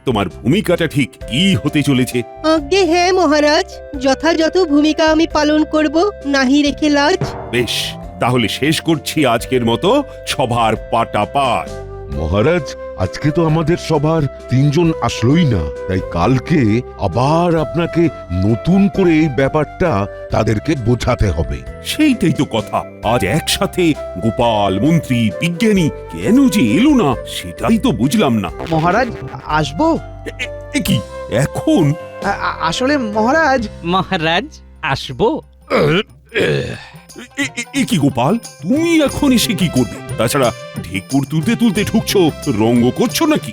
তোমার ভূমিকাটা ঠিক কি হতে চলেছে? আজ্ঞে হ্যাঁ মহারাজ, যথাযথ ভূমিকা আমি পালন করব, নাহি রেখে লাজ। বেশ, তাহলে শেষ করছি আজকের মতো সভার পাটাপাট। মহারাজ, আজকে তো আমাদের সবার 3 জন আসলোই না, তাই কালকে আবার আপনাকে নতুন করে এই ব্যাপারটা তাদেরকে বোঝাতে হবে। সেইটাই তো কথা, আজ একসাথে গোপাল, মন্ত্রী, বিজ্ঞানী কেন যে এলো না সেটাই তো বুঝলাম না। মহারাজ আসবো? এ কি এখন? আসলে মহারাজ, মহারাজ আসবো। এ কি গোপাল, তুমি এখন এসে কি করবে? তাছাড়া ঢেকুর তুলতে তুলতে ঢুকছো, রঙ্গ করছো নাকি?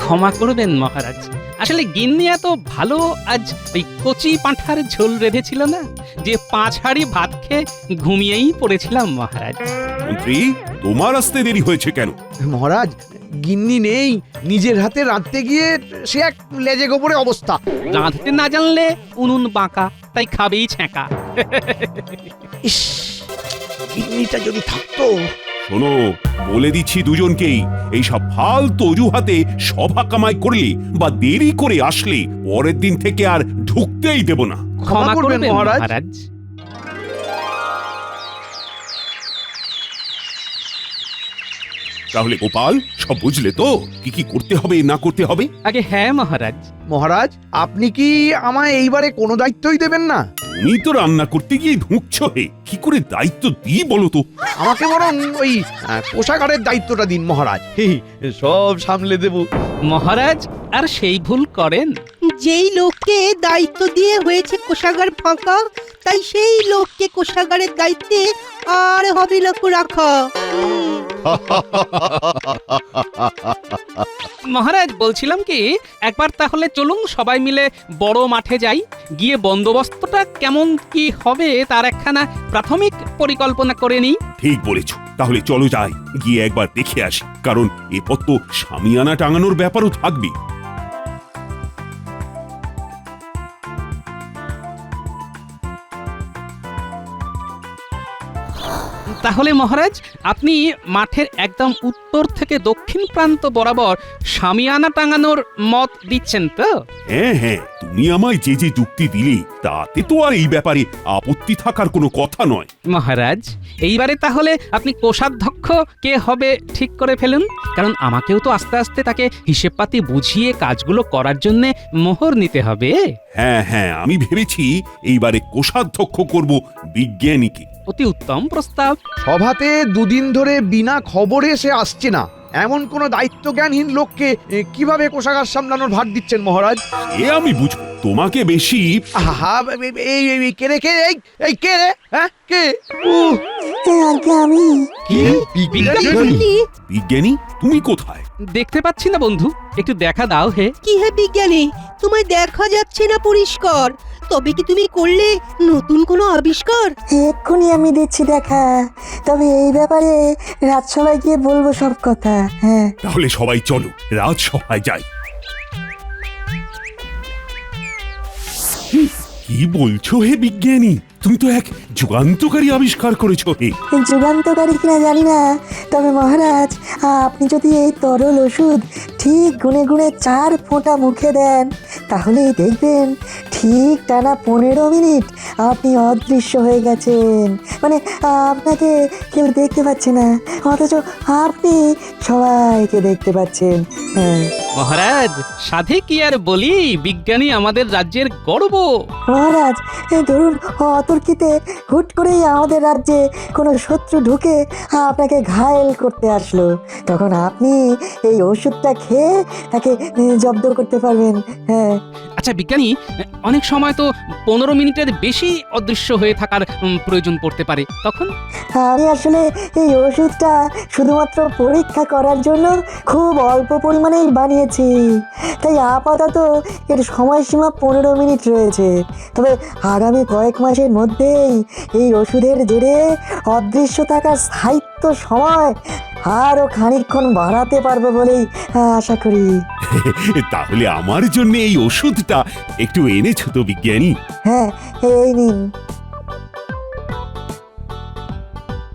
ক্ষমা করবেন মহারাজ, আসলে গিন্নি এত ভালো আজ ওই কচি পাঁঠার ঝোল রেঁধেছিল না যে 5 হাঁড়ি ভাত খেয়ে ঘুমিয়েই পড়েছিলাম মহারাজ। মন্ত্রী, তোমার আসতে দেরি হয়েছে কেন? মহারাজ গিন্নি নেই, নিজের হাতে রাঁধতে গিয়ে সে এক লেজে গোবরে অবস্থা। রাঁধতে না জানলে উনুন বাঁকা, তাই খাবেই ছ্যাঁকা। ইস, গিন্নিটা যদি থাকতো। শোনো, বলে দিচ্ছি দুজনকেই, এইসব ফালতু অজুহাতে সভা কামাই করলে বা দেরি করে আসলে পরের দিন থেকে আর ঢুকতেই দেব না। ক্ষমা করবেন মহারাজ। মহারাজ। তাহলে গোপাল, সব বুঝলে তো কি কি করতে হবে না করতে হবে? আগে হ্যাঁ মহারাজ। মহারাজ, আপনি কি আমায় এইবারে কোনো দায়িত্বই দেবেন না? তুমি তো রান্না করতে গিয়ে ঢুকছো, হে কি করে দায়িত্ব দিই বলো তো? আমাকে বরং ওই কোষাগারের দায়িত্বটা দিন মহারাজ, সব সামলে দেব। মহারাজ আর সেই ভুল করেন? যেই লোককে দায়িত্ব দিয়ে হয়েছে কোষাগার ফাঁকা, তাই সেই লোককে কোষাগারের দায়িত্বে আর হবে না কো রাখা। মহারাজ বলছিলাম কি, একবার তাহলে চলুন সবাই মিলে বড় মাঠে যাই, গিয়ে বন্দোবস্তটা কেমন কি হবে তার একখানা প্রাথমিক পরিকল্পনা করে নিই। ঠিক বলেছ, তাহলে চলো যাই, গিয়ে একবার দেখে আসি, কারণ এরপর তো শামিয়ানা টাঙানোর ব্যাপারও থাকবে। তাহলে মহারাজ আপনি মাঠের একদম উত্তর থেকে দক্ষিণ প্রান্ত বরাবর শামিয়ানা টাঙানোর মত দিচ্ছেন তো? হ্যাঁ হ্যাঁ, তুমি আমায় যে যে যুক্তি দিলে তাতে তো আর এই ব্যাপারে আপত্তি থাকার কোনো কথা নয়। মহারাজ এইবারে তাহলে আপনি কোষাধ্যক্ষ কে হবে ঠিক করে ফেলুন, কারণ আমাকেও তো আস্তে আস্তে তাকে হিসেবপাতি বুঝিয়ে কাজগুলো করার জন্য মোহর নিতে হবে। হ্যাঁ হ্যাঁ, আমি ভেবেছি এইবারে কোষাধ্যক্ষ করব বিজ্ঞানীকে। অতি উত্তম প্রস্তাব। সভাতে 2 দিন ধরে বিনা খবরে সে আসছে না, এমন কোন দায়িত্বজ্ঞানহীন লোককে কিভাবে কোষাগার সামলানোর ভার দিচ্ছেন মহারাজ? এ আমি বুঝবো, তোমাকে বেশি। আহা, এই কে রে, কে রে, এই কে রে, হ্যাঁ কে? আগে আমি। কি বিজ্ঞানী? বিজ্ঞানী, তুমি কোথায়? দেখতে পাচ্ছি না বন্ধু, একটু দেখা দাও হে। কি হে বিজ্ঞানী, তোমায় দেখা যাচ্ছে না পরিষ্কার, তবে কি তুমি করলে নতুন কোনো আবিষ্কার? এক্ষুনি আমি দিচ্ছি দেখা, তবে এই ব্যাপারে রাজসভায় গিয়ে বলবো সব কথা। হ্যাঁ, তাহলে সবাই চলো, রাজসভায় যাই। কি বলছো হে বিজ্ঞানী, তুমি তো এক যুগান্তকারী আবিষ্কার করেছো হে। যুগান্তকারী কিনা জানি না, তবে মহারাজ আপনি যদি এই তরল ওষুধ ঠিক গুনে গুনে 4 ফোঁটা মুখে দেন, তাহলেই দেখবেন ঠিক টানা 15 মিনিট আপনি অদৃশ্য হয়ে গেছেন। মানে আপনাকে কেউ দেখতে পাচ্ছে না, অথচ আপনি সবাইকে দেখতে পাচ্ছেন। হ্যাঁ মহারাজ সাধে কি আর বলি, বিজ্ঞানী আমাদের রাজ্যের গর্ব। মহারাজ, ধরুন অতর্কিতে হুট করেই আমাদের রাজ্যে কোনো শত্রু ঢুকে আপনাকে ঘায়েল করতে আসলো, তখন আপনি এই ওষুধটা খেয়ে তাকে জব্দ করতে পারবেন। হ্যাঁ। আচ্ছা বিজ্ঞানী, অনেক সময় তো 15 মিনিটের বেশি অদৃশ্য হয়ে থাকার প্রয়োজন পড়তে পারে, তখন? আমি আসলে এই ওষুধটা শুধুমাত্র পরীক্ষা করার জন্য খুব অল্প পরিমাণেই বানিয়েছি, তাই আপাতত এর সময়সীমা 15 মিনিট রয়েছে। তবে আগামী কয়েক মাসের মধ্যেই এই ওষুধের জেরে অদৃশ্য থাকার স্থায়িত্ব সময় আরও খানিকক্ষণ বাড়াতে পারবো বলেই আশা করি। তাহলে আমার জন্য এই ওষুধটা একটু এনেছো তো বিজ্ঞানী? হ্যাঁ, এই নিন।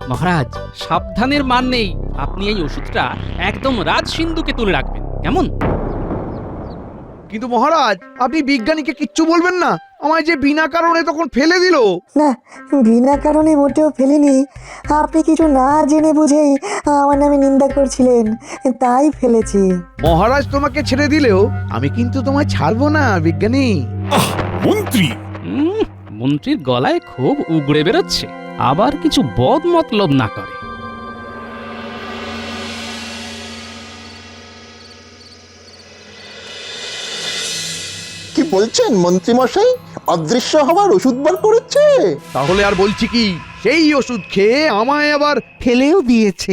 মহারাজ সাবধানের মান নেই, আপনি এই ওষুধটা একদম রাজ সিন্ধুকে তুলে রাখবেন, কেমন? কিন্তু মহারাজ আপনি বিজ্ঞানীকে কিচ্ছু বলবেন না? আমায় যে বিনা কারণে তখন ফেলে দিল। না, বিনা কারণে মোটেও ফেলিনি। আপনি কিছু না জেনে বুঝেই আমার নামে নিন্দা করছিলেন, তাই ফেলেছি। মহারাজ তোমাকে ছেড়ে দিলেও আমি কিন্তু তোমায় ছাড়বো না বিজ্ঞানী। আহ মন্ত্রী, মন্ত্রীর গলায় খুব উগড়ে বেরোচ্ছে, আবার কিছু বদ মতলব না করে। কি বলছেন মন্ত্রী মশাই? অদৃশ্য হওয়ার ওষুধ বার করেছে? তাহলে আর বলছি কি, সেই ওষুধ খেয়ে আমায় আবার ফেলেও দিয়েছে।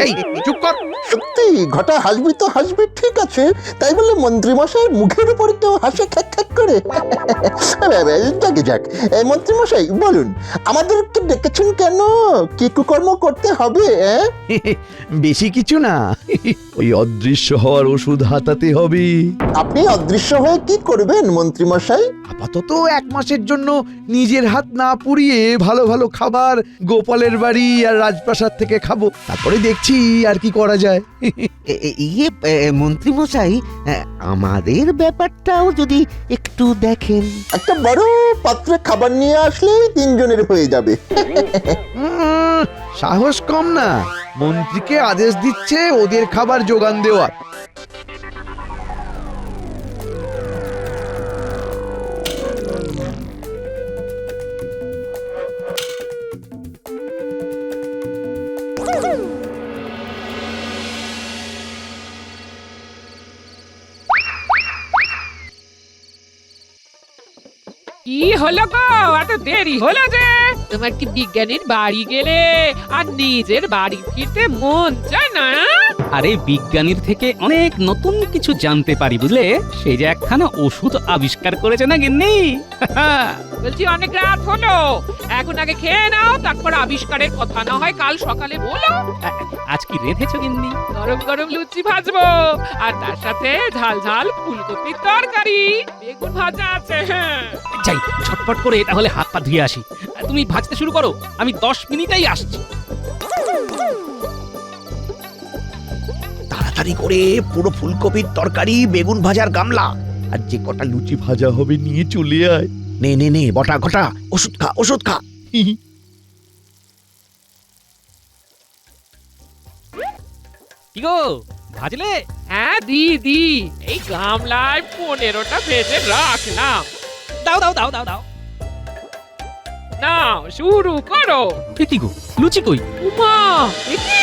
এই চুপ কর। সত্যি ঘটা হাসবি তো হাসবি, ঠিক আছে, তাই বলে মন্ত্রী মশাই মুখের উপর কেউ হাসে খ্যাক খ্যাক করে? যাকে যাক, মন্ত্রী মশাই বলুন, আমাদেরকে ডেকেছেন কেন? কি কুকর্ম করতে হবে? বেশি কিছু না, ওই অদৃশ্য হওয়ার ওষুধ হাতাতে হবে। আপনি অদৃশ্য হয়ে কি করবেন মন্ত্রী মশাই? আপাতত 1 মাসের জন্য নিজের হাত না পুড়িয়ে ভালো ভালো খাবার গোপালের বাড়ি আর রাজপ্রাসাদ থেকে খাবো, তারপরে দেখছি আর কি করা যায়। ইয়ে মন্ত্রী মশাই, আমাদের ব্যাপারটাও যদি একটু দেখেন। একটা বড় পাত্রে খাবার নিয়ে আসলেই 3 জনের হয়ে যাবে। সাহস কম না, মন্ত্রীকে আদেশ দিচ্ছে ওদের খাবার যোগান দেওয়ার। কি হলো গো, এত দেরি হলো যে? তোমার কি বিজ্ঞানীর বাড়ি গেলে আর নিজের বাড়ি ফিরতে মন চায় না? আরে বিজ্ঞানীর থেকে অনেক নতুন কিছু জানতে পারি বুঝলে, সেই যে একখানা ওষুধ আবিষ্কার করেছে না গিন্নি। বলছি অনেক রাত হলো, এখন আগে খেয়ে নাও, তারপর আবিষ্কারের কথা না হয় কাল সকালে বলো। আজ কি রেঁধেছো গিন্নি? গরম গরম লুচি ভাজবো, আর তার সাথে ঝাল ঝাল ফুলকপির তরকারি, বেগুন ভাজা আছে। যাই ছটপট করে তাহলে হাত পা ধুয়ে আসি, তুমি ভাজতে শুরু করো, আমি 10 মিনিটেই আসছি। তাড়াতাড়ি করে পুরো ফুলকপির তরকারি, বেগুন ভাজার গামলা আর যে কটা লুচি ভাজা হবে নিয়ে চলে আয়। নে নে নে বটা ঘটা, ওষুধ খা ওষুধ খা। কি গো ভাজলে? হ্যাঁ দি, এই গামলায় 15টা ভেজে রাখলাম। দাও দাও দাও দাও দাও। নাও শুরু করো। কি গো লুচি কই? উমা, একি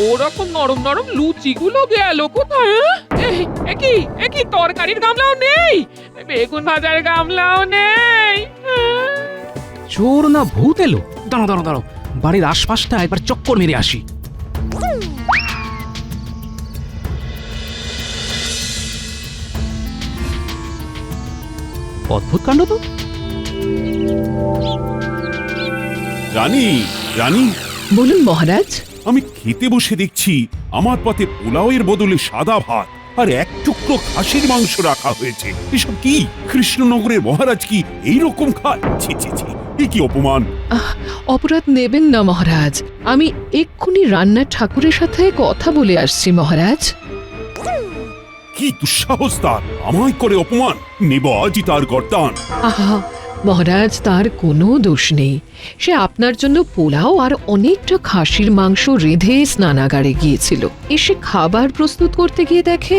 ওরকম নরম নরম লুচিগুলো গেল কোথায়? একি তরকারির গামলাও নেই, বেগুন ভাজার গামলাও নেই। চোর না ভূত এলো? দাঁড়াও দাঁড়াও দাঁড়াও, বাড়ির আশপাশটা একবার চক্কর মেরে আসি। অদ্ভুত কাণ্ড তো। রানী রানী, বলুন মহারাজ। আমি খেতে বসে দেখছি আমার পাতে পোলাওয়ের বদলে সাদা ভাত আর 1 টুকরো খাসির মাংস রাখা হয়েছে। এসব কি? কৃষ্ণনগরের মহারাজ কি এইরকম খায়? ছি ছি ছি, এ কি অপমান! অপরাধ নেবেন না মহারাজ, আমি এক্ষুনি রান্নার ঠাকুরের সাথে কথা বলে আসছি মহারাজ। কি দুঃসাহস তার, আমায় করে অপমান! নেব আজই তার গর্দান। আহা মহারাজ, তার কোনো দোষ নেই, সে আপনার জন্য পোলাও আর অনেকটা খাসির মাংস রেঁধে স্নানাগারে গিয়েছিল। এসে খাবার প্রস্তুত করতে গিয়ে দেখে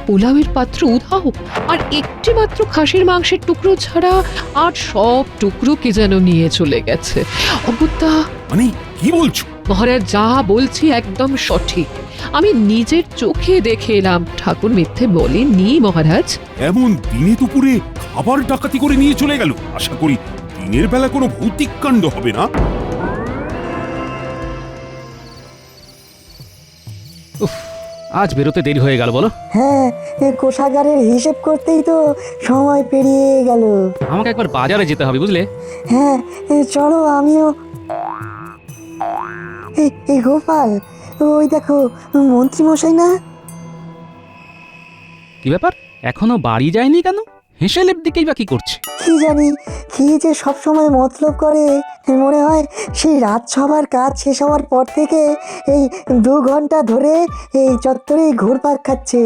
পোলাওয়ের পাত্র উধাও, আর একটি মাত্র খাসির মাংসের টুকরো ছাড়া আর সব টুকরো কে যেন নিয়ে চলে গেছে। অগত্যা মানে কি বলছো? মহারাজ, যা বলছি একদম সঠিক, আমি নিজের চোখে দেখে এলাম, ঠাকুর মিথ্যে বলেননি মহারাজ। এমন দিনে দুপুরে খাবার ডাকাতি করে নিয়ে চলে গেল? আশা করি দিনের বেলা কোনো ভৌতিক কাণ্ড হবে না। আজ বেরোতে দেরি হয়ে গেল বলো। হ্যাঁ, কোষাগারের হিসেব করতেই তো সময় পেরিয়ে গেল। আমাকে একবার বাজারে যেতে হবে বুঝলে। হ্যাঁ, চলো আমিও। এই গোপাল, ওই দেখো মন্ত্রী মশাই না? কি ব্যাপার, এখনো বাড়ি যায়নি কেন? হেসেলের দিকেই বা কি করছে? কি জানি কি যে সব সময় মতলব করে। মনে হয় সেই রাজসভার কাজ শেষ হওয়ার পর থেকে এই 2 ঘন্টা ধরে এই চত্বরেই ঘুরপাক খাচ্ছে।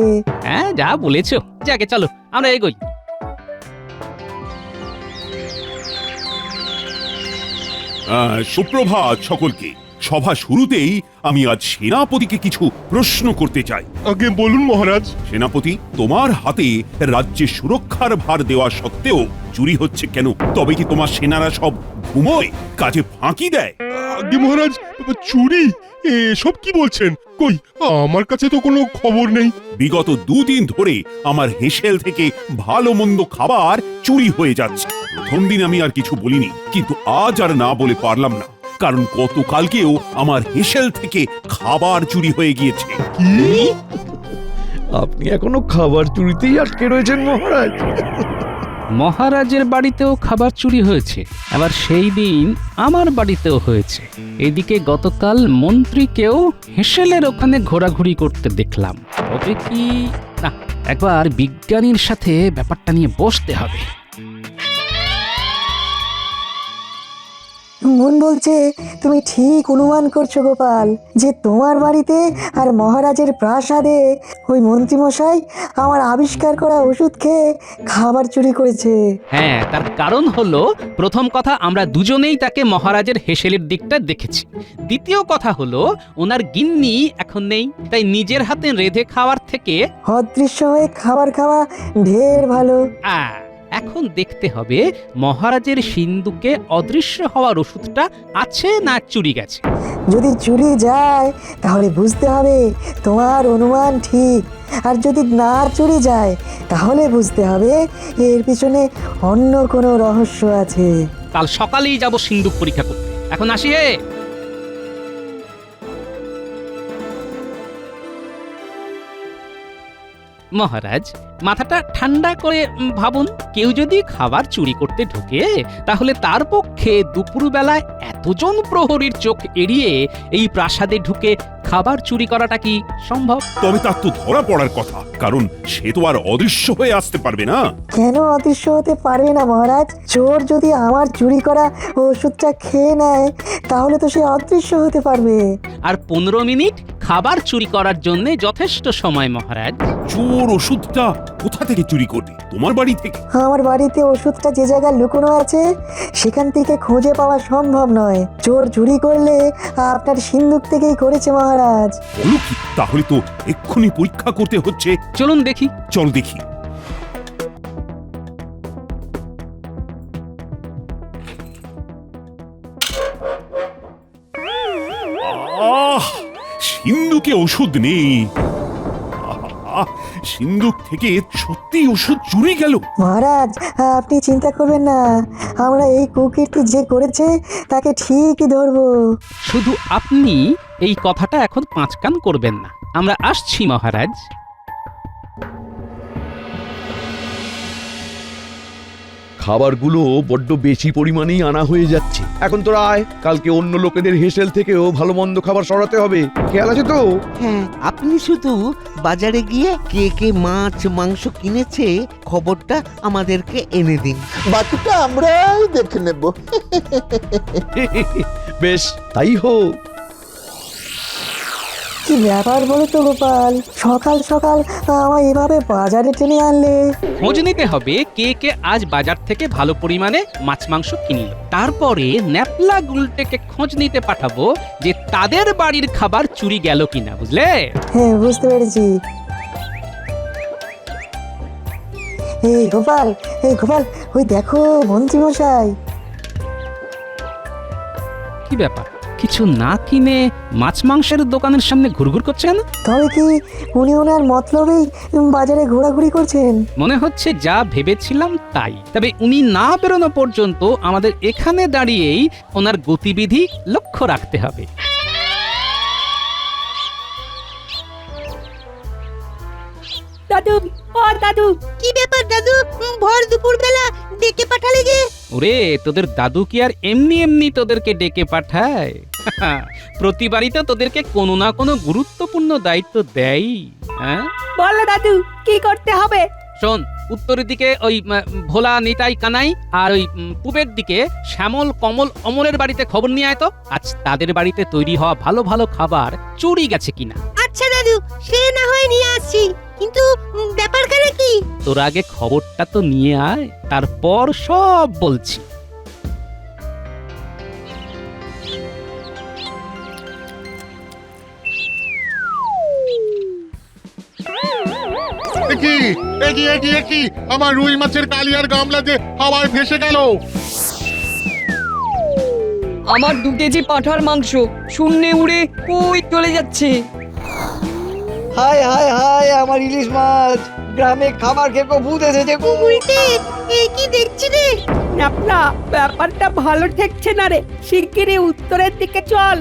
হ্যাঁ, যা বলেছো। যাকে চলো আমরা এগোই। সুপ্রভাত সকলকে। সভা শুরুতেই আমি আজ সেনাপতিকে কিছু প্রশ্ন করতে চাই। আগে বলুন মহারাজ। সেনাপতি, তোমার হাতে রাজ্যের সুরক্ষার ভার দেওয়া সত্ত্বেও চুরি হচ্ছে কেন? তবে কি তোমার সেনারা সব ঘুমোয়, কাজে ফাঁকি দেয়? আগে মহারাজ, চুরি এসব কি বলছেন? কই, আমার কাছে তো কোনো খবর নেই। বিগত 2 দিন ধরে আমার হেসেল থেকে ভালো মন্দ খাবার চুরি হয়ে যাচ্ছে। প্রথম দিন আমি আর কিছু বলিনি, কিন্তু আজ আর না বলে পারলাম না, কারণ গতকালকেও আমার হেসেল থেকে খাবার চুরি হয়ে গিয়েছে। কি? আপনি এখনো খাবার চুরিতেই আটকে রয়েছেন মহারাজ? মহারাজের বাড়িতেও খাবার চুরি হয়েছে, আবার সেই দিন আমার বাড়িতেও হয়েছে। এদিকে গতকাল মন্ত্রীকেও হেসেলের ওখানে ঘোরাঘুরি করতে দেখলাম। তবে কি না, একবার বিজ্ঞানীর সাথে ব্যাপারটা নিয়ে বসতে হবে। মন বলছে তুমি ঠিক অনুমান করছো গোপাল, যে তোমার বাড়িতে আর মহারাজের প্রাসাদে ওই মন্ত্রীমশাই আমার আবিষ্কার করা ওষুধ খেয়ে খাবার চুরি করেছে। হ্যাঁ, তার কারণ হলো, প্রথম কথা আমরা দুজনেই তাকে মহারাজের হেসেলের দিকটা দেখেছি। দ্বিতীয় কথা হলো, ওনার গিন্নি এখন নেই, তাই নিজের হাতে রেঁধে খাওয়ার থেকে অদৃশ্য হয়ে খাবার খাওয়া ঢের ভালো। এখন দেখতে হবে মহারাজের সিন্ধুকে অদৃশ্য হওয়ার ওষুধটা আছে না চুরি গেছে। যদি চুরি যায় তাহলে বুঝতে হবে তোমার অনুমান ঠিক, আর যদি না চুরি যায় তাহলে বুঝতে হবে এর পিছনে অন্য কোনো রহস্য আছে। কাল সকালেই যাব সিন্ধুক পরীক্ষা করতে। এখন আসি হে। মহারাজ, মাথাটা ঠান্ডা করে ভাবুন, কেউ যদি খাবার চুরি করতে ঢোকে, তাহলে তার পক্ষে দুপুরবেলায় এতজন প্রহরীর চোখ এড়িয়ে এই প্রাসাদে ঢুকে খাবার চুরি করাটা কি সম্ভব? তবে তার তো ধরা পড়ার কথা, কারণ সে তো আর অদৃশ্য হয়ে আসতে পারবে না। কেন অদৃশ্য হতে পারবে না মহারাজ? চোর যদি আমার চুরি করা ওষুধটা খেয়ে নেয় তাহলে তো সে অদৃশ্য হতে পারবে। আর 15 মিনিট খাবার চুরি করার জন্য যথেষ্ট সময় মহারাজ। চোর ওষুধটা কোথা থেকে চুরি করবে? তোমার বাড়ি থেকে? আমার বাড়িতে ওষুধটা যে জায়গায় লুকোনো আছে সেখান থেকে খুঁজে পাওয়া সম্ভব নয়। চোর চুরি করলে আপনার সিন্ধুক থেকেই করেছে মহারাজ। বলো কি? তাহলে তো এক্ষুনি পরীক্ষা করতে হচ্ছে। চলুন দেখি। চল দেখি। সিন্ধুকে ওষুধ নেই। সিন্ধুক থেকে সত্যি ওষুধ চুরি গেল। মহারাজ, আপনি চিন্তা করবেন না, আমরা এই কুকীর্তি যে করেছে তাকে ঠিকই ধরবো। শুধু আপনি এই কথাটা এখন 5 কান করবেন না। আমরা আসছি মহারাজ। খাবারগুলো বড্ড বেশি পরিমাণেই আনা হয়ে যাচ্ছে। এখন তো আয়, কালকে অন্য লোকেদের হেসেল থেকেও ভালো মন্দ খাবার সরাতে হবে। খেয়াল আছে তো? হ্যাঁ, আপনি শুধু বাজারে গিয়ে কে কে মাছ মাংস কিনেছে খবরটা আমাদেরকে এনে দিন। বাকিটা আমরাই দেখে নেব। বেশ, তাই হোক। কি ব্যাপার বলো তো গোপাল, সকাল সকাল আমায় এভাবে বাজারে টেনে আনলে? খোঁজ নিতে হবে কে কে আজ বাজার থেকে ভালো পরিমাণে মাছ মাংস কিনল। তারপরে ন্যাপলা গুলটেকে খোঁজ নিতে পাঠাবো যে তাদের বাড়ির খাবার চুরি গেল কিনা, বুঝলে? হ্যাঁ, বুঝতে পেরেছি। এই গোপাল, ওই দেখো মন্ত্রীমশাই। কি ব্যাপার, কিছু না কিনে মাছ মাংসের দোকানের সামনে ঘুরঘুর করছেন? তবে কি উনি ওনার মতলবেই বাজারে ঘোরাঘুরি করছেন? মনে হচ্ছে যা ভেবেছিলাম তাই। তবে উনি না বেরোনো পর্যন্ত আমাদের এখানে দাঁড়িয়েই ওনার গতিবিধি লক্ষ্য রাখতে হবে। দাদু, ও দাদু, কি ব্যাপার দাদু? ভর দুপুর বেলা ডেকে পাঠালে যে? ওরে, তোদের দাদু কি আর এমনি এমনি তোদেরকে ডেকে পাঠায়? প্রতিবারই তো তোদেরকে কোনো না কোনো গুরুত্বপূর্ণ দায়িত্ব দেয়। হ্যাঁ, বলো দাদু, কি করতে হবে? শোন, উত্তরের দিকে ওই ভোলা নিতাই কানাই, আর ওই পূবের দিকে শ্যামল কমল অমলের বাড়িতে খবর নিয়ে আয় তো আজ তাদের বাড়িতে তৈরি হওয়া ভালো ভালো খাবার চুরি গেছে কিনা। আচ্ছা দাদু, সে না হয় নিয়ে আসছি, কিন্তু ব্যাপারখানে কি? তোর আগে খবরটা তো নিয়ে আয়, তারপর সব বলছি। কি আমার রুই মাছের কালিয়ার গামলা যে হাওয়ায় ভেসে গেল। আমার 2 কেজি পাঁঠার মাংস শূন্যে উড়ে কই চলে যাচ্ছে। হায় হায় হায়, আমার ইলিশ মাছ গ্রামে খাবার খেয়ে ভূত এসেছে। উল্টে এ কি দেখছি রে? না, ব্যাপারটা ভালো ঠেকছে না রে, শিগগিরই উত্তরের দিকে চল।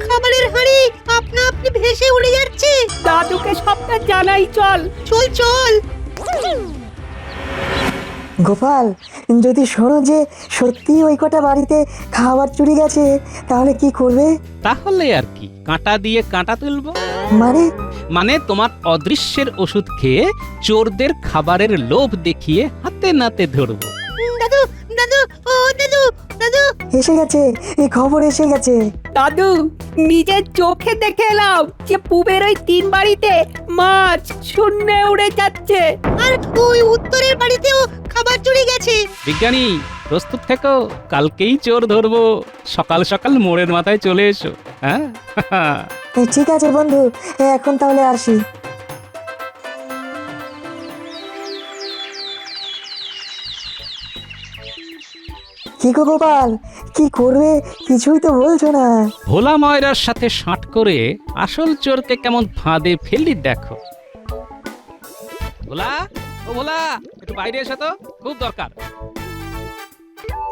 খাবারের হাঁড়ি আপনা আপনি ভেসে উড়ে যাচ্ছে। দাদুকে সবটা জানাই, চল। চল চল। গোপাল, যদি শোনো যে সত্যি ওই কটা বাড়িতে খাবার চুরি গেছে, তাহলে কি করবে? তাহলে আর কি, কাঁটা দিয়ে কাঁটা তুলবো। মানে তোমার অদৃশ্যের ওষুধ খেয়ে চোরদের খাবারের লোভ দেখিয়ে হাতে নাতে ধরবো। দাদু দাদু, ও দাদু দাদু, এসে গেছে, এই খবর এসে গেছে। দাদু, নিজের চোখে দেখে এলাম যে পূবের ওই 3 বাড়িতে মাছ শূন্যে উড়ে যাচ্ছে। আর ওই উত্তরের বাড়িতেও খাবার চুরি গেছে। বিজ্ঞানী প্রস্তুত থেকো, কালকেই চোর ধরবো। সকাল সকাল মোড়ের মাথায় চলে এসো। হ্যাঁ ঠিক আছে বন্ধু, এখন তাহলে আসি। কি গো গোপাল, কি করবে কিছুই তো বলছো না। ভোলা ময়রার সাথে সাঁট করে আসল চোরকে কেমন ফাঁদে ফেললি দেখো। ভোলা, ও ভোলা, একটু বাইরে এসো তো, খুব দরকার।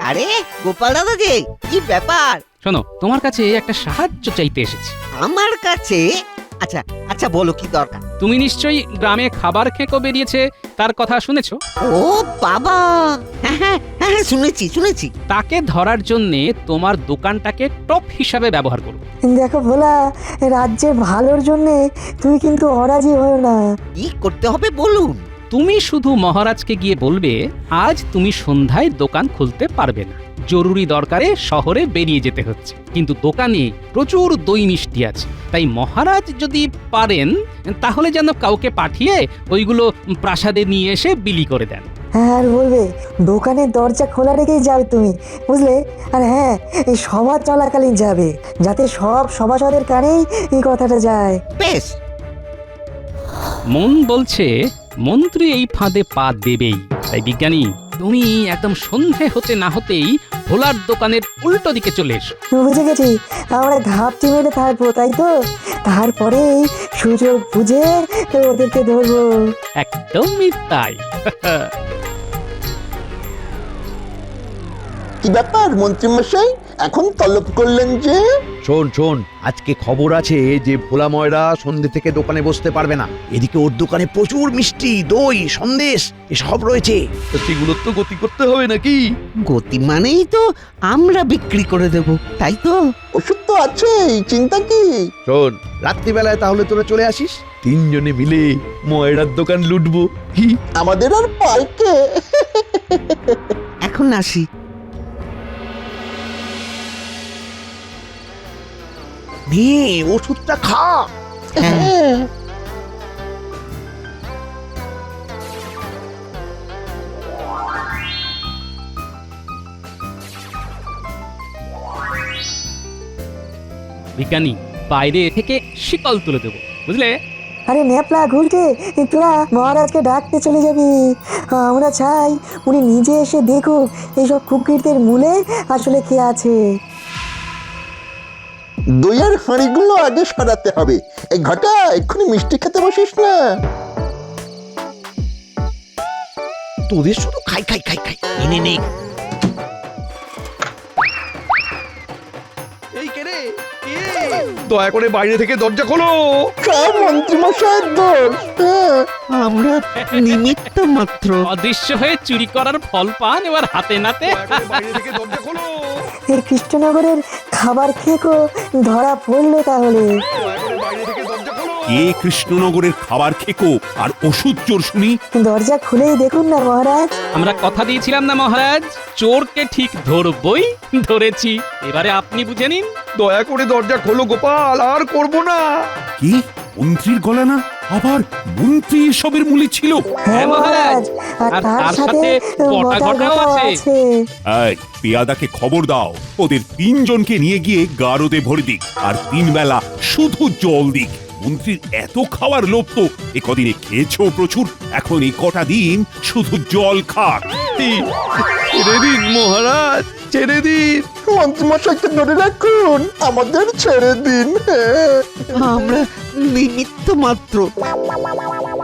আরে গোপাল দাদা যে, কি ব্যাপার? শোনো, তোমার কাছে একটা সাহায্য চাইতে এসেছি। আমার কাছে? আচ্ছা আচ্ছা, বলো কি দরকার। তুমি নিশ্চয়ই গ্রামে খাবার খেকো বেরিয়েছে তার কথা শুনেছো? ও বাবা, হ্যাঁ শুনেছি। তাকে ধরার জন্য তোমার দোকানটাকে টপ হিসাবে ব্যবহার করব। দেখো ভোলা, রাজ্যের ভালোর জন্য তুই কিন্তু অরাজি হও না। কি করতে হবে বলুন। তুমি শুধু মহারাজকে গিয়ে বলবে আজ তুমি সন্ধ্যায় দোকান খুলতে পারবে না, জরুরি দরকারে শহরে বেরিয়ে যেতে হচ্ছে, কিন্তু দোকানে প্রচুর দই মিষ্টি আছে, তাই মহারাজ যদি পারেন তাহলে যেন কাউকে পাঠিয়ে ওইগুলো প্রাসাদে নিয়ে এসে বিলি করে দেন। হ্যাঁ, আর বলবে দোকানের দরজা খোলা রেখেই যাবে তুমি, বুঝলে? আর হ্যাঁ, এই সভা চলাকালীন যাবে, যাতে সব সভাসদের কানেই এই কথাটা যায়। বেশ। মন বলছে মন্ত্রী এই ফাঁদে পা দেবেই, তাই বিজ্ঞানী তুমি একদম সন্ধে হতে না হতেই ভোলার দোকানের উল্টো দিকে চলে এসো। বুঝে গেছি, আমরা ঘাপটি মেরে থাকবো, তাই তো? তারপরেই সুযোগ বুঝে ওদেরকে ধরবো। একদমই তাই। কি ব্যাপার মন্ত্রী মশাই, এখন তলব করলেন যে? শোন, আজকে খবর আছে যে ভোলা ময়রা সন্ধে থেকে দোকানে বসতে পারবে না। এদিকে ওর দোকানে প্রচুর মিষ্টি, দই, সন্দেশ এসব রয়েছে, তো সেগুলোর তো গতি করতে হবে নাকি? গতি মানেই তো আমরা বিক্রি করে দেব, তাই তো? ওষুধ তো আছেই, চিন্তা কি? শোন, রাত্রিবেলায় তাহলে তোরা চলে আসিস, 3 জনে মিলে ময়রার দোকান লুটবো। কি আমাদের আর পাইকে? এখন আসি। নে, ওষুধটা খা। হ্যাঁ। বিজ্ঞানী বাইরে থেকে শিকল তুলে দেবো, বুঝলে? আরে ন্যাপলা ঘুরকে, তোরা মহারাজকে ডাকতে চলে যাবি। আমরা চাই উনি নিজে এসে দেখুক এইসব কুকিরদের মূলে আসলে কে আছে। দইয়ের হাঁড়িগুলো আগে সরাতে হবে। এই ঘটা, এক্ষুনি মিষ্টি খেতে বসিস না। তোদের শুধু খাই, নে। এই কে রে? দয়া করে বাইরে থেকে দরজা খোলো। সব মন্ত্রী মশাইয়ের দোষ। আমরা নিমিত্ত মাত্র। অদৃশ্য হয়ে চুরি করার ফল পান এবার হাতে নাতে। বাইরে থেকে দরজা খোলো। এই কৃষ্ণনগরের খাবার খেয়ে ধরা পড়লে তাহলে। দয়া করে বাইরে থেকে দরজা খোলো। কে কৃষ্ণনগরের খাবার খেকো আর ওষুধ চোর শুনি? দরজা খুলেই দেখুন না মহারাজ। আমরা কথা দিয়েছিলাম না মহারাজ, চোরকে ঠিক ধরবই, ধরেছি। এবারে আপনি বুঝে নিন। দয়া করে দরজা খোলো গোপাল, আর করব না। কি মন্ত্রীর গলা না? আবার মন্ত্রী এসবের মূলে ছিল? হ্যাঁ মহারাজ, আর তার সাথে বটা বটা ঘটাও ঘটাও আছে। আছে। এই পেয়াদাকে খবর দাও, ওদের 3 জনকে নিয়ে গিয়ে গারদে ভরে দিক, আর 3 বেলা শুধু জল দিক। মন্ত্রীর এত খাওয়ার লোভ তো একদিনে খেয়েছো প্রচুর, এখন এই কটা দিন শুধু জল খাক। ছেড়ে দিন মহারাজ, ছেড়ে দিন। মন্ত্রীমশাইকে ধরে রাখুন, আমাদের ছেড়ে দিন। আমরা নিমিত্ত মাত্র,